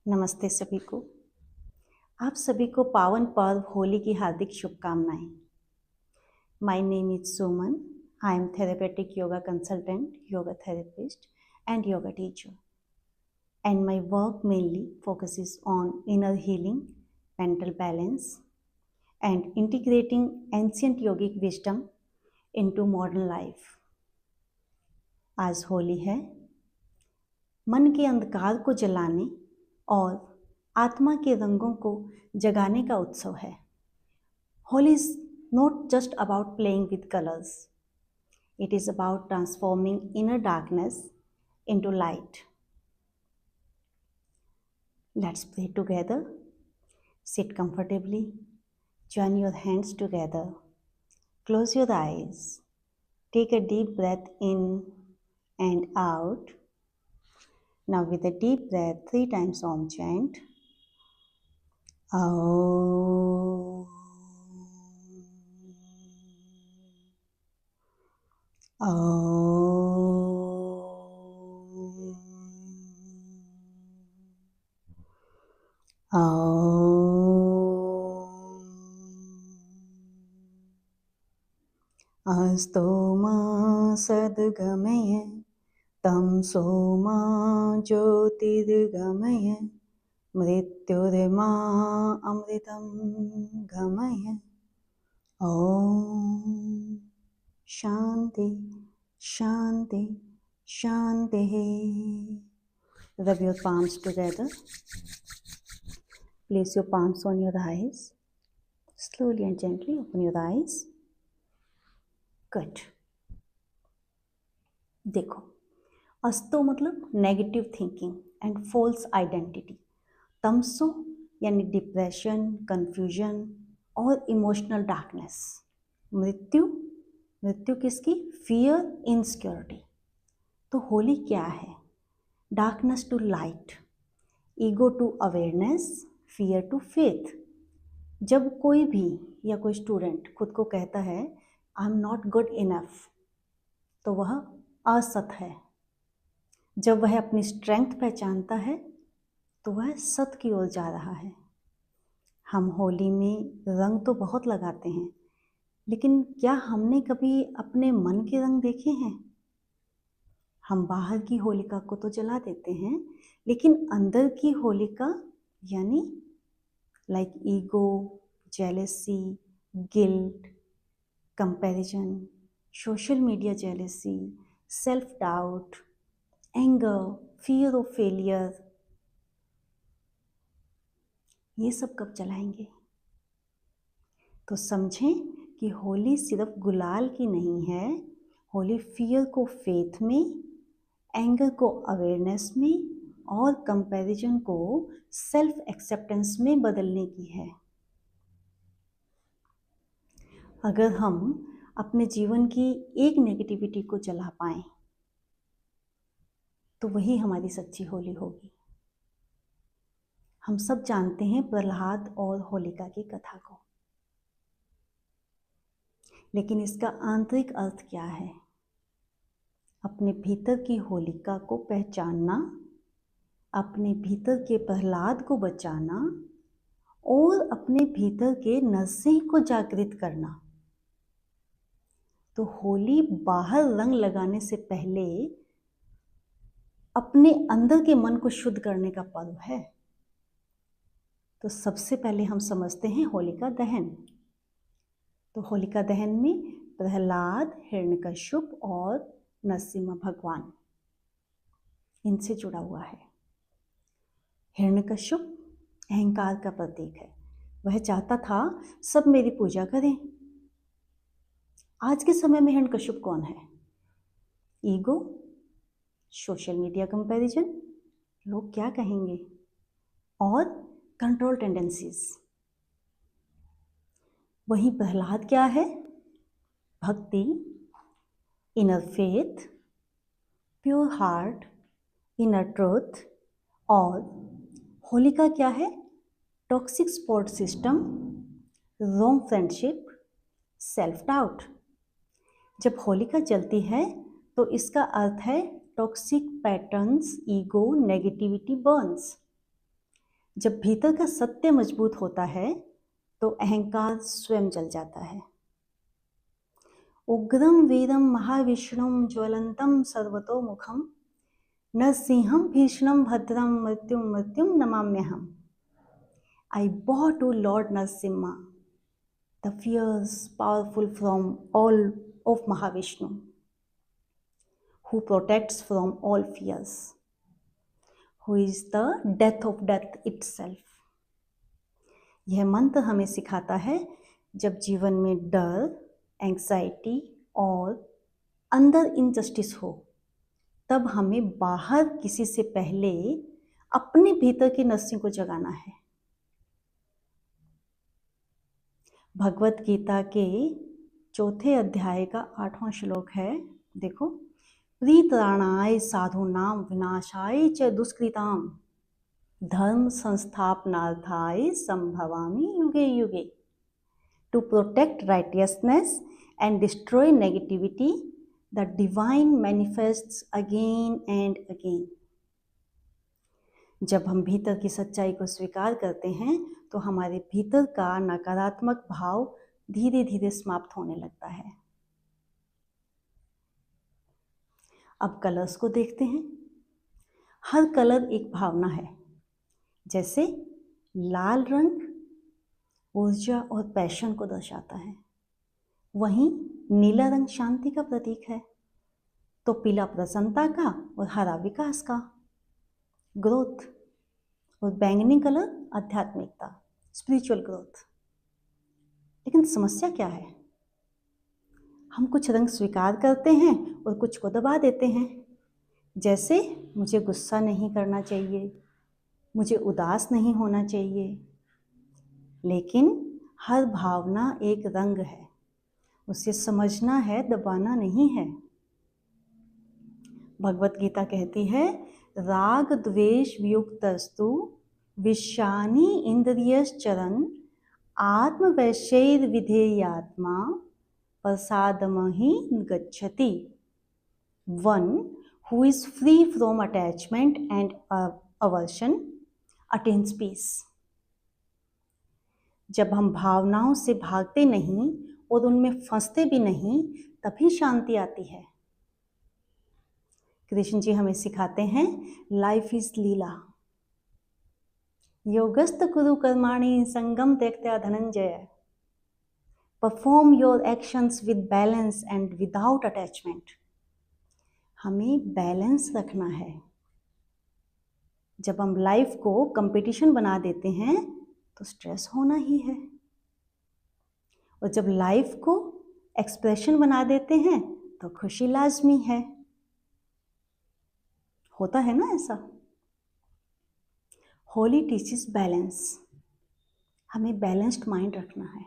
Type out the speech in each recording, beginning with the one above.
नमस्ते सभी को। आप सभी को पावन पर्व होली की हार्दिक शुभकामनाएं। My name is Suman. I am therapeutic yoga consultant, yoga therapist and yoga teacher, and my work mainly focuses on inner healing, mental balance, and integrating ancient yogic wisdom into modern life. आज होली है। मन के अंधकार को जलाने और आत्मा के रंगों को जगाने का उत्सव है। Holi is not just about playing with colors. It is about transforming inner darkness into light. Let's pray together. Sit comfortably. Join your hands together. Close your eyes. Take a deep breath in and out. Now with a deep breath, 3 times Om chant. Om. अस्तो मा सद्गमय तमसो मा ज्योतिर्गमय मृत्युर्मा अमृतं गमय। ओम शांति शांति शांति। Rub your palms together. Place your palms on your eyes. Slowly and gently open your eyes. Good. देखो, अस्तो मतलब negative thinking and false identity. तमसो यानी depression, confusion और इमोशनल डार्कनेस। मृत्यु, मृत्यु किसकी? Fear, insecurity. तो होली क्या है? Darkness to light, ego to awareness, fear to faith. जब कोई भी या कोई स्टूडेंट खुद को कहता है I am not good enough, तो वह असत है। जब वह अपनी स्ट्रेंथ पहचानता है तो वह सत की ओर जा रहा है। हम होली में रंग तो बहुत लगाते हैं, लेकिन क्या हमने कभी अपने मन के रंग देखे हैं? हम बाहर की होलिका को तो जला देते हैं, लेकिन अंदर की होलिका यानी like ego, jealousy, guilt, comparison, social media jealousy, self doubt, anger, fear of failure, ये सब कब जलाएंगे? तो समझें कि होली सिर्फ गुलाल की नहीं है। होली फियर को फेथ में, एंगर को अवेयरनेस में और कंपैरिजन को सेल्फ एक्सेप्टेंस में बदलने की है। अगर हम अपने जीवन की एक नेगेटिविटी को जला पाएं तो वही हमारी सच्ची होली होगी। हम सब जानते हैं प्रहलाद और होलिका की कथा को, लेकिन इसका आंतरिक अर्थ क्या है? अपने भीतर की होलिका को पहचानना, अपने भीतर के प्रहलाद को बचाना और अपने भीतर के नरसिंह को जागृत करना। तो होली बाहर रंग लगाने से पहले अपने अंदर के मन को शुद्ध करने का पर्व है। तो सबसे पहले हम समझते हैं होलिका दहन। तो होलिका दहन में प्रहलाद, हिरण्यकश्यप और नरसिम्हा भगवान इनसे जुड़ा हुआ है। हिरण्यकश्यप अहंकार का प्रतीक है। वह चाहता था सब मेरी पूजा करें। आज के समय में हिरण्यकश्यप कौन है? ईगो, सोशल मीडिया कंपैरिजन, लोग क्या कहेंगे, और कंट्रोल टेंडेंसीज। वहीं प्रहलाद क्या है? भक्ति, inner faith, pure heart, inner truth. और होलिका क्या है? Toxic support system, wrong friendship, self doubt. जब होलिका जलती है तो इसका अर्थ है toxic patterns, ego, negativity Burns. जब भीतर का सत्य मजबूत होता है तो अहंकार स्वयं जल जाता है। उग्रम वीरम महाविष्णुम ज्वलंतम सर्वतोमुखम नरसिंहम भीषणम भद्रम मृत्युम मृत्युम नमाम्यहम। I bow to Lord Narasimha, the fierce, powerful from all of Mahavishnu, who protects from all fears, who is the death of death itself. यह मंत्र हमें सिखाता है जब जीवन में डर, एंग्जाइटी और अंदर इनजस्टिस हो, तब हमें बाहर किसी से पहले अपने भीतर के नरसिंह को जगाना है। भगवत गीता के 4 अध्याय का 8वां श्लोक है, देखो। प्रीतराणाय साधूनां विनाशाय च दुष्कृतां धर्म संस्थापनार्थाय संभवामि युगे युगे। To protect righteousness and destroy negativity the divine manifests again and again. जब हम भीतर की सच्चाई को स्वीकार करते हैं तो हमारे भीतर का नकारात्मक भाव धीरे धीरे समाप्त होने लगता है। अब कलर्स को देखते हैं। हर कलर एक भावना है। जैसे लाल रंग ऊर्जा और पैशन को दर्शाता है, वहीं नीला रंग शांति का प्रतीक है, तो पीला प्रसन्नता का और हरा विकास का, ग्रोथ, और बैंगनी कलर आध्यात्मिकता, स्पिरिचुअल ग्रोथ। लेकिन समस्या क्या है? हम कुछ रंग स्वीकार करते हैं और कुछ को दबा देते हैं। जैसे मुझे गुस्सा नहीं करना चाहिए, मुझे उदास नहीं होना चाहिए। लेकिन हर भावना एक रंग है, उसे समझना है, दबाना नहीं है। भगवत गीता कहती है, राग द्वेष वियुक्तस्तु विषानी इंद्रियश्चरन् आत्मवैशैर विधेयात्मा प्रसादमहि गच्छति। One who is free from attachment and aversion attains peace. जब हम भावनाओं से भागते नहीं और उनमें फंसते भी नहीं, तभी शांति आती है। कृष्ण जी हमें सिखाते हैं, लाइफ इज लीला। योगस्थ कुरु कर्माणि संगम त्यक्त्वा Dhananjay. Perform your actions with balance and without attachment. हमें बैलेंस रखना है। जब हम लाइफ को कंपटीशन बना देते हैं तो स्ट्रेस होना ही है, और जब लाइफ को एक्सप्रेशन बना देते हैं तो खुशी लाजमी है। होता है ना ऐसा? Holi teaches balance. हमें बैलेंस्ड माइंड रखना है।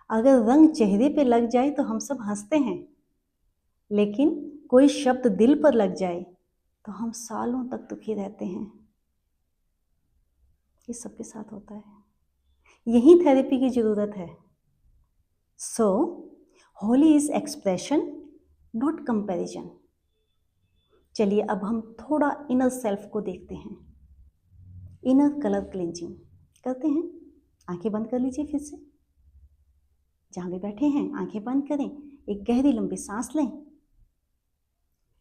अगर रंग चेहरे पे लग जाए तो हम सब हंसते हैं, लेकिन कोई शब्द दिल पर लग जाए तो हम सालों तक दुखी रहते हैं। ये सबके साथ होता है। यही थेरेपी की जरूरत है। So Holi is expression, not comparison. चलिए अब हम थोड़ा इनर सेल्फ को देखते हैं। इनर कलर क्लेंजिंग करते हैं। आंखें बंद कर लीजिए। फिर से जहाँ भी बैठे हैं आंखें बंद करें, एक गहरी लंबी सांस लें।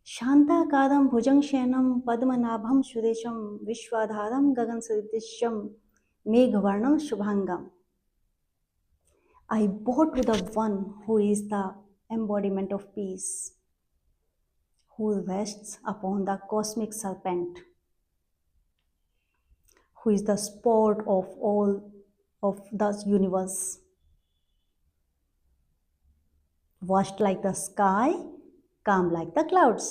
शांताकारं भुजंगशयनं पद्मनाभं सुरेशं विश्वाधारं गगनसदृशं मेघवर्णं शुभांगं। I bow to the one who is the embodiment of peace, who rests upon the cosmic serpent, who is the sport of all of the universe, vast like the sky, calm like the clouds.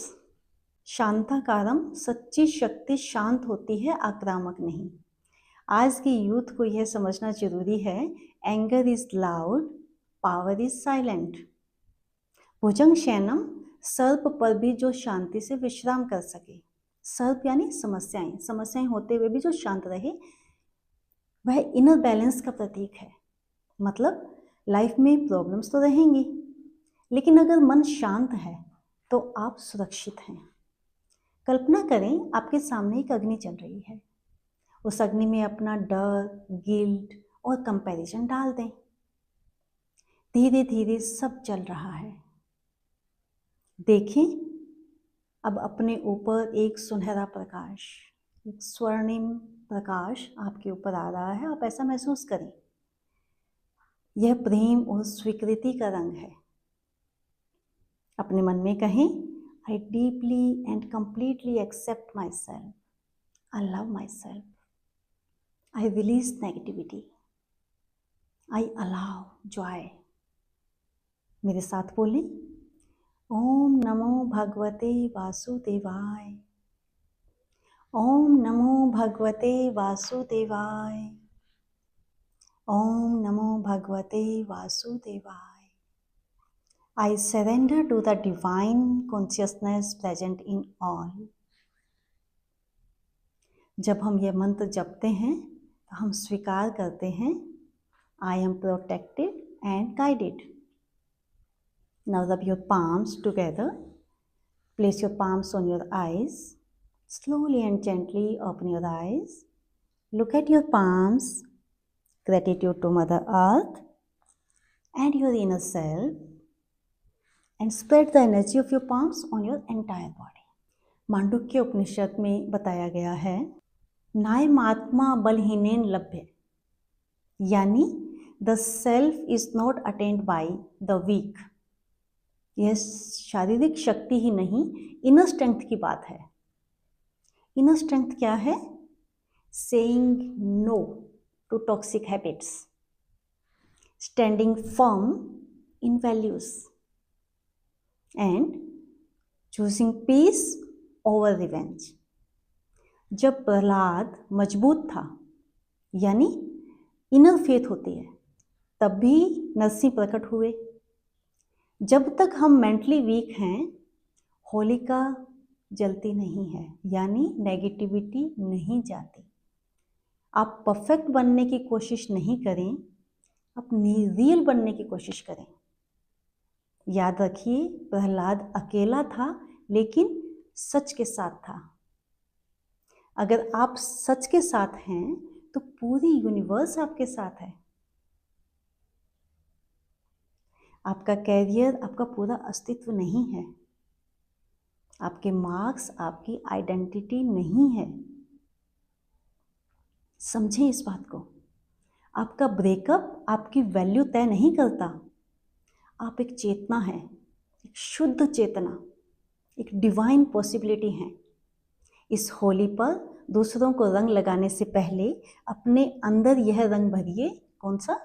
शांताकारम, सच्ची शक्ति शांत होती है, आक्रामक नहीं। आज की youth को यह समझना जरूरी है, anger is loud, power is silent. भुजंग शयनम, सर्प पर भी जो शांति से विश्राम कर सके। सर्प यानी समस्याएं, समस्याएं होते हुए भी जो शांत रहे, वह इनर बैलेंस का प्रतीक है। मतलब लाइफ में प्रॉब्लम्स तो रहेंगी, लेकिन अगर मन शांत है तो आप सुरक्षित हैं। कल्पना करें आपके सामने एक अग्नि चल रही है उस अग्नि में अपना डर, गिल्ट और कंपैरिजन डाल दें। धीरे धीरे सब जल रहा है। देखें, अब अपने ऊपर एक सुनहरा प्रकाश, एक स्वर्णिम प्रकाश आपके ऊपर आ रहा है। आप ऐसा महसूस करें, यह प्रेम और स्वीकृति का रंग है। अपने मन में कहें, I deeply and completely accept myself, I love myself, I release negativity, I allow joy. मेरे साथ बोलें, ओम नमो भगवते वासुदेवाय, ओम नमो भगवते वासुदेवाय, ओम नमो भगवते वासुदेवाय। I surrender to the divine consciousness present in all. जब हम यह मंत्र जपते हैं तो हम स्वीकार करते हैं, I am protected and guided. Now rub your palms together. Place your palms on your eyes. Slowly and gently open your eyes. Look at your palms. Gratitude to Mother Earth and your inner self. And spread the energy of your palms on your entire body. Mandukya उपनिषद में बताया गया है, नायमात्मा बलहीनेन लभ्य, यानी the self is not attained by the weak. यह शारीरिक शक्ति ही नहीं, इनर स्ट्रेंथ की बात है। इनर स्ट्रेंथ क्या है? Saying no to toxic habits, standing firm in values and choosing peace over revenge. जब प्रहलाद मजबूत था, यानी इनर फेथ होती है, तब भी नरसिंह प्रकट हुए। जब तक हम मेंटली वीक हैं, होलिका जलती नहीं है, यानी नेगेटिविटी नहीं जाती। आप परफेक्ट बनने की कोशिश नहीं करें, आप रियल बनने की कोशिश करें। याद रखिए, प्रहलाद अकेला था लेकिन सच के साथ था। अगर आप सच के साथ हैं तो पूरी यूनिवर्स आपके साथ है। आपका कैरियर, आपका पूरा अस्तित्व नहीं है। आपके मार्क्स आपकी आइडेंटिटी नहीं है। समझें इस बात को। आपका ब्रेकअप आपकी वैल्यू तय नहीं करता। आप एक चेतना है, एक शुद्ध चेतना, एक डिवाइन पॉसिबिलिटी है। इस होली पर दूसरों को रंग लगाने से पहले अपने अंदर यह रंग भरिए। कौन सा?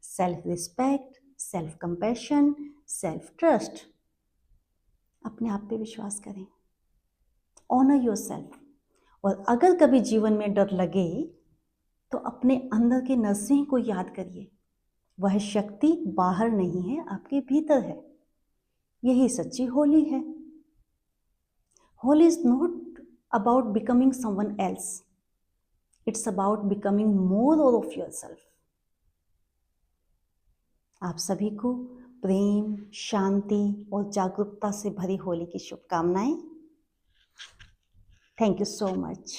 Self respect, self compassion, self trust. अपने आप पे विश्वास करें, ऑनर योरसेल्फ। और अगर कभी जीवन में डर लगे तो अपने अंदर के नरसिंह को याद करिए। वह शक्ति बाहर नहीं है, आपके भीतर है। यही सच्ची होली है। Holi is not about becoming someone else, it's about becoming more of yourself. आप सभी को प्रेम, शांति और जागरूकता से भरी होली की शुभकामनाएं। Thank you so much.